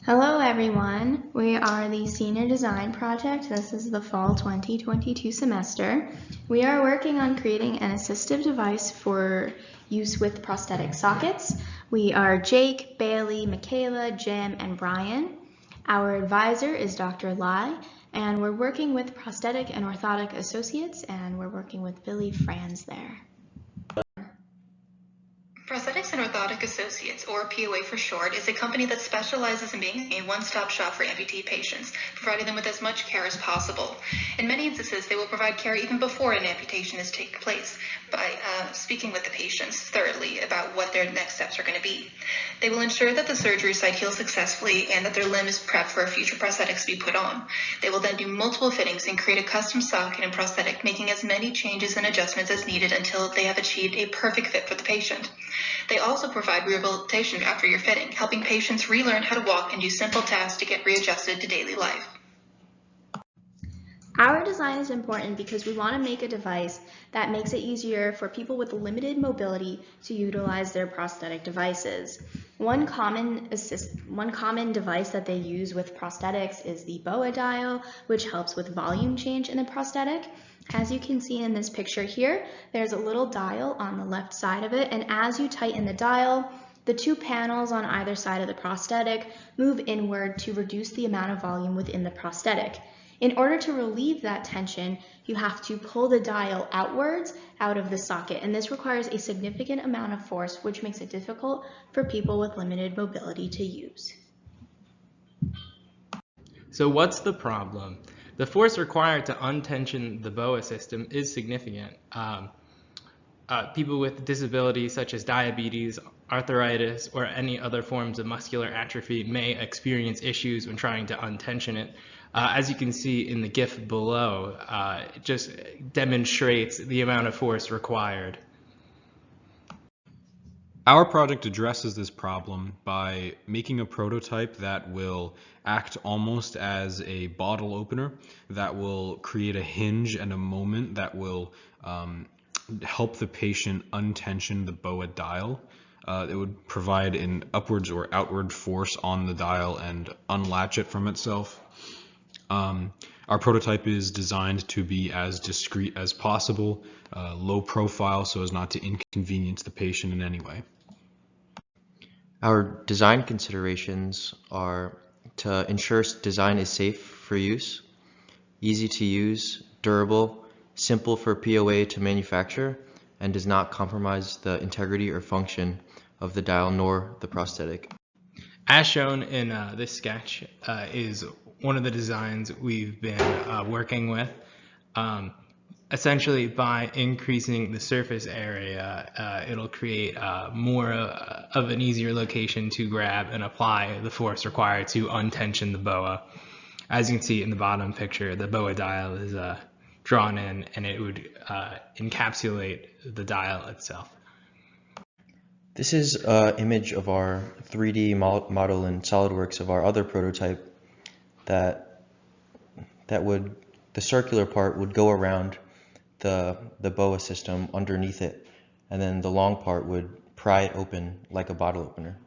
Hello everyone, we are the Senior Design Project. This is the Fall 2022 semester. We are working on creating an assistive device for use with prosthetic sockets. We are Jake, Bailey, Micailah, Jim, and Bryan. Our advisor is Dr. Lai, and we're working with Prosthetic and Orthotic associates, and we're working with Billy Franz there. Prosthetics and Orthotic Associates, or POA for short, is a company that specializes in being a one-stop shop for amputee patients, providing them with as much care as possible. In many instances, they will provide care even before an amputation is taking place by speaking with the patients thoroughly about what their next steps are going to be. They will ensure that the surgery site heals successfully and that their limb is prepped for future prosthetics to be put on. They will then do multiple fittings and create a custom socket and prosthetic, making as many changes and adjustments as needed until they have achieved a perfect fit for the patient. They also provide rehabilitation after your fitting, helping patients relearn how to walk and do simple tasks to get readjusted to daily life. Our design is important because we want to make a device that makes it easier for people with limited mobility to utilize their prosthetic devices. One common device that they use with prosthetics is the BOA dial, which helps with volume change in the prosthetic. As you can see in this picture here, there's a little dial on the left side of it, and as you tighten the dial, the two panels on either side of the prosthetic move inward to reduce the amount of volume within the prosthetic. In order to relieve that tension, you have to pull the dial outwards out of the socket, and this requires a significant amount of force, which makes it difficult for people with limited mobility to use. So what's the problem? The force required to untension the BOA system is significant. People with disabilities such as diabetes, arthritis, or any other forms of muscular atrophy may experience issues when trying to untension it. As you can see in the GIF below, it just demonstrates the amount of force required. Our project addresses this problem by making a prototype that will act almost as a bottle opener, that will create a hinge and a moment that will help the patient untension the BOA dial. It would provide an upwards or outward force on the dial and unlatch it from itself. Our prototype is designed to be as discreet as possible, low profile so as not to inconvenience the patient in any way. Our design considerations are to ensure design is safe for use, easy to use, durable, simple for POA to manufacture, and does not compromise the integrity or function of the dial nor the prosthetic. As shown in this sketch is one of the designs we've been working with. Essentially, by increasing the surface area, it'll create more of an easier location to grab and apply the force required to untension the BOA. As you can see in the bottom picture, the BOA dial is drawn in, and it would encapsulate the dial itself. This is an image of our 3D model in SolidWorks of our other prototype the circular part would go around the BOA system underneath it, and then the long part would pry it open like a bottle opener.